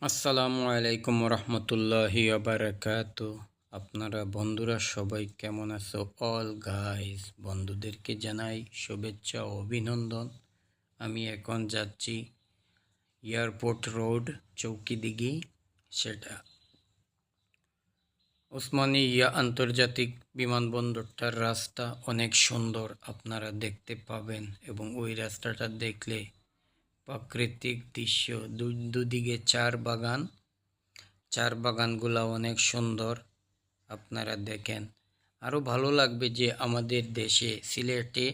আসসালামু আলাইকুম রহমতুল্লাহি বারাকাতু। আপনারা বন্ধুরা সবাই কেমন আছো? অল গাইস বন্ধুদেরকে জানাই শুভেচ্ছা ও অভিনন্দন। আমি এখন যাচ্ছি এয়ারপোর্ট রোড চৌকিদিঘি, সেটা ওসমানিয়া আন্তর্জাতিক বিমানবন্দরটার রাস্তা অনেক সুন্দর, আপনারা দেখতে পাবেন। এবং ওই রাস্তাটা দেখলে প্রাকৃতিক দৃশ্য, দুদিকে চার বাগানগুলো অনেক সুন্দর, আপনারা দেখেন। আরও ভালো লাগবে যে আমাদের দেশে সিলেটে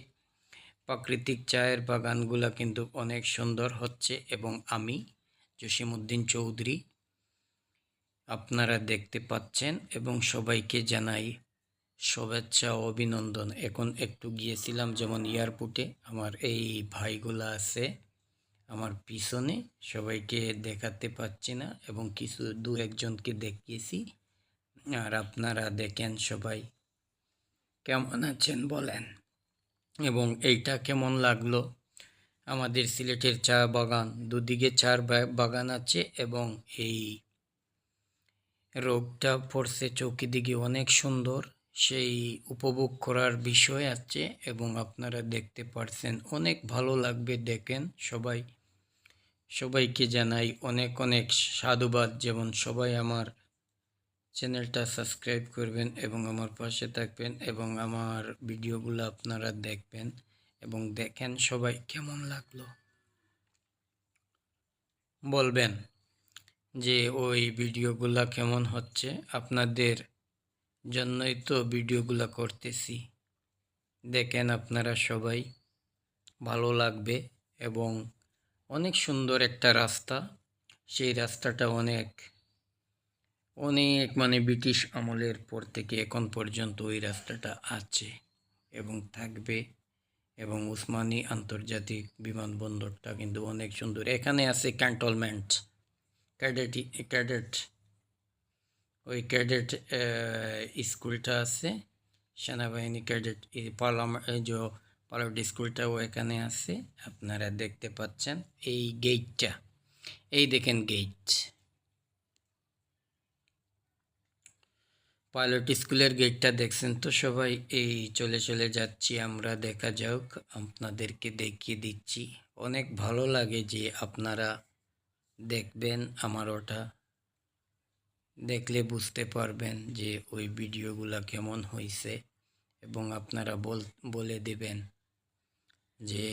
প্রাকৃতিক চায়ের বাগানগুলো কিন্তু অনেক সুন্দর হচ্ছে। এবং আমি জসিমউদ্দিন চৌধুরী, আপনারা দেখতে পাচ্ছেন। এবং সবাইকে জানাই শুভেচ্ছা ও অভিনন্দন। এখন একটু গিয়েছিলাম যেমন এয়ারপোর্টে, আমার এই ভাইগুলা আছে আমার পিছনে, সবাইকে দেখাতে পাচ্ছি না এবং কিছু দু একজনকে দেখিয়েছি। আর আপনারা দেখেন সবাই কেমন আছেন বলেন, এবং এইটা কেমন লাগলো। আমাদের সিলেটের চা বাগান, দুদিকে চার বাগান আছে এবং এই রোগটা পড়ছে চৌকিদিঘি অনেক সুন্দর, সেই উপভোগ করার বিষয় আছে। এবং আপনারা দেখতে পারছেন, অনেক ভালো লাগবে। দেখেন সবাইকে জানাই অনেক অনেক সাধুবাদ। যেমন সবাই আমার চ্যানেলটা সাবস্ক্রাইব করবেন এবং আমার পাশে থাকবেন এবং আমার ভিডিওগুলো আপনারা দেখবেন এবং দেখেন সবাই কেমন লাগলো বলবেন যে ওই ভিডিওগুলো কেমন হচ্ছে। আপনাদের জন্যই তো ভিডিওগুলো করতেছি। দেখেন আপনারা সবাই, ভালো লাগবে। এবং অনেক সুন্দর একটা রাস্তা, সেই রাস্তাটা অনেক অনেক মানে ব্রিটিশ আমলের পর থেকে এখন পর্যন্ত ওই রাস্তাটা আছে এবং থাকবে। এবং উসমানী আন্তর্জাতিক বিমানবন্দরটা কিন্তু অনেক সুন্দর। এখানে আছে ক্যান্টনমেন্ট, ক্যাডেট, ওই ক্যাডেট স্কুলটা আছে, সেনাবাহিনী ক্যাডেট পার্লামেন্ট স্কুলটাও এখানে আছে, আপনারা দেখতে পাচ্ছেন। এই গেটটা, এই দেখেন গেট, পাইলট স্কুলের গেটটা দেখছেন তো সবাই। এই চলে যাচ্ছি আমরা, দেখা যাক, আপনাদেরকে দেখিয়ে দিচ্ছি। অনেক ভালো লাগে যে আপনারা দেখবেন, আমার ওটা দেখলে বুঝতে পারবেন যে ওই ভিডিওগুলো কেমন হয়েছে এবং আপনারা বলে দেবেন যে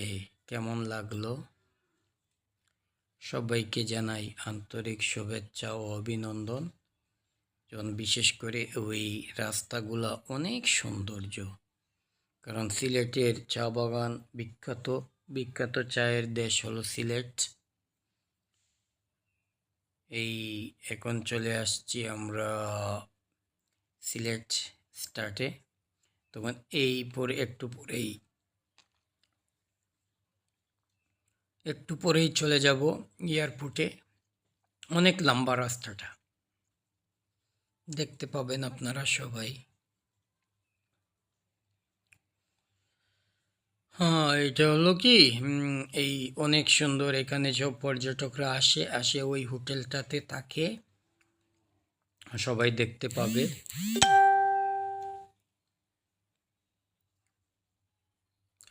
কেমন লাগলো। সবাইকে জানাই আন্তরিক শুভেচ্ছা ও অভিনন্দন। যেমন বিশেষ করে ওই রাস্তাগুলো অনেক সৌন্দর্য, কারণ সিলেটের চা বাগান বিখ্যাত, বিখ্যাত চায়ের দেশ হলো সিলেট। এই এখন চলে আসছি আমরা সিলেট স্টার্টে, তখন এই পরে একটু পরেই চলে যাব এয়ারপোর্টে। অনেক লম্বা রাস্তাটা, দেখতে পাবেন আপনারা সবাই। হ্যাঁ, এটা হলো কি, এই অনেক সুন্দর, এখানে সব পর্যটকরা আসে ওই হোটেলটাতে থাকে, সবাই দেখতে পাবে।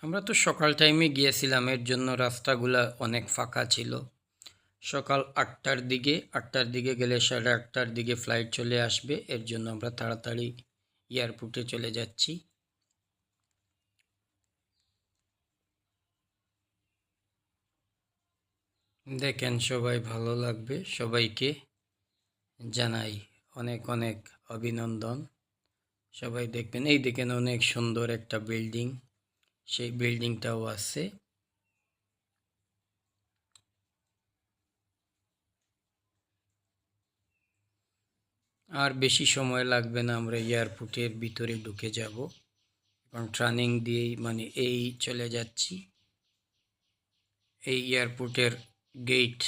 আমরা তো সকাল টাইমে গিয়েছিলাম, এর জন্য রাস্তাগুলা অনেক ফাঁকা ছিল। সকাল 8টার দিকে গেলে 8:30টার দিকে ফ্লাইট চলে আসবে, এর জন্য আমরা তাড়াতাড়ি এয়ারপোর্টে চলে যাচ্ছি। দেখেন সবাই, ভালো লাগবে। সবাইকে জানাই অনেক অনেক অভিনন্দন। সবাই দেখবেন, এই দেখেন অনেক সুন্দর একটা বিল্ডিং, সেই বিল্ডিংটাও আছে। আর বেশি সময় লাগবে না, আমরা এয়ারপোর্টের ভিতরে ঢুকে যাব। কারণ ট্রানিং দিয়েই মানে এই চলে যাচ্ছি। এই এয়ারপোর্টের গেট,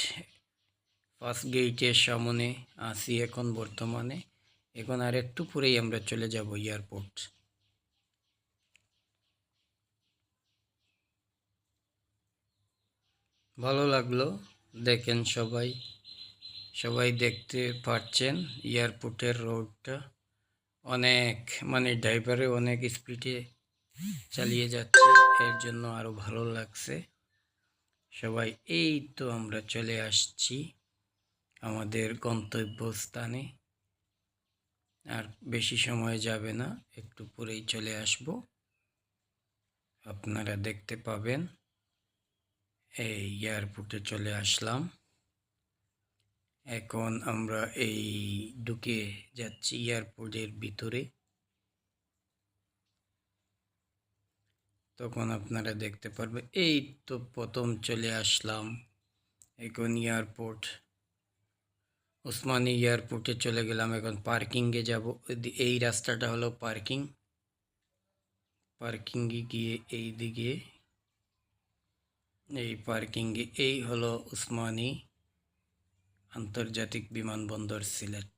ফার্স্ট গেটের সামনে আছি এখন বর্তমানে। এখন আর একটু পরেই আমরা চলে যাব এয়ারপোর্ট। ভালো লাগলো, দেখেন সবাই। সবাই দেখতে পাচ্ছেন এয়ারপোর্টের রোডটা অনেক ড্রাইভারে অনেক স্পিডে চালিয়ে যাচ্ছে, এর জন্য আরো ভালো লাগছে। সবাই এই তো আমরা চলে আসছি আমাদের গন্তব্যস্থানে। আর বেশি সময় যাবে না, একটু পরেই চলে আসব। আপনারা দেখতে পাবেন এই এয়ারপোর্টে চলে আসলাম। এখন আমরা এই ঢুকে যাচ্ছি এয়ারপোর্টের ভিতরে। তখন আপনারা দেখতে পারবেন এই তো প্রথম চলে আসলাম। এখন এয়ারপোর্ট ওসমানী এয়ারপোর্টে চলে গেলাম। এখন পার্কিংয়ে যাব। এই রাস্তাটা হলো পার্কিংয়ে গিয়ে এই দিকে এই পার্কিংয়ে এই হলো ওসমানী আন্তর্জাতিক বিমানবন্দর সিলেট।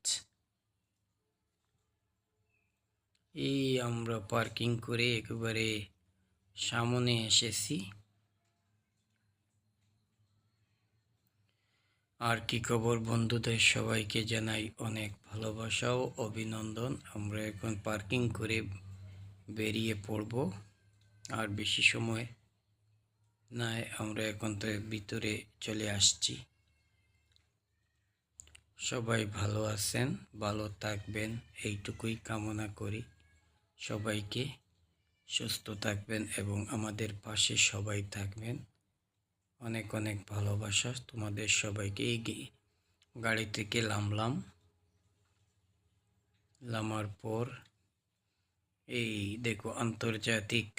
এই আমরা পার্কিং করে একেবারে সামনে এসেছি। আর কি খবর বন্ধুদের, সবাইকে জানাই অনেক ভালোবাসা ও অভিনন্দন। আমরা এখন পার্কিং করে বেরিয়ে পড়ব। আর বেশি সময় নাই, আমরা এখন তো ভিতরে চলে আসছি। সবাই ভালো আছেন, ভালো থাকবেন এইটুকুই কামনা করি। সবাইকে সুস্থ থাকবেন এবং আমাদের পাশে সবাই থাকবেন। অনেক অনেক ভালোবাসা তোমাদের সবাইকে। এই গাড়ি থেকে নামার পর এই দেখো আন্তর্জাতিক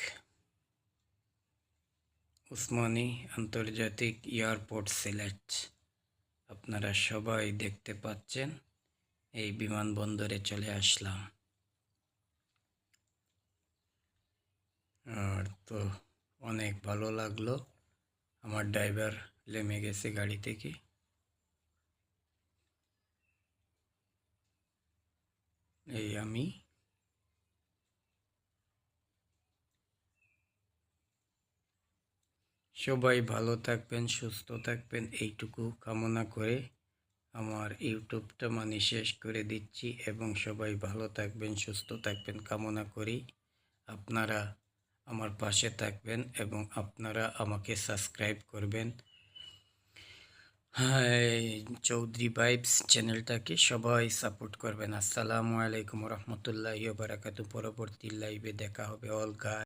ওসমানী আন্তর্জাতিক এয়ারপোর্ট সিলেট আপনারা সবাই দেখতে পাচ্ছেন। এই বিমানবন্দরে চলে আসলাম। আর তো অনেক ভালো লাগলো। আমার ড্রাইভার নেমে গেছে গাড়ি থেকে। এই আমি সবাই ভালো থাকবেন, সুস্থ থাকবেন এইটুকু কামনা করে আমার ইউটিউবটা শেষ করে দিচ্ছি। এবং সবাই ভালো থাকবেন, সুস্থ থাকবেন কামনা করি। আপনারা আমার পাশে থাকবেন এবং আপনারা আমাকে সাবস্ক্রাইব করবেন। হ্যাঁ, চৌধুরী ভাইবস চ্যানেলটাকে সবাই সাপোর্ট করবেন। আসসালামু আলাইকুম রহমতুল্লাহি ওয়া বারাকাতুহু। পরবর্তী লাইভে দেখা হবে। All guys.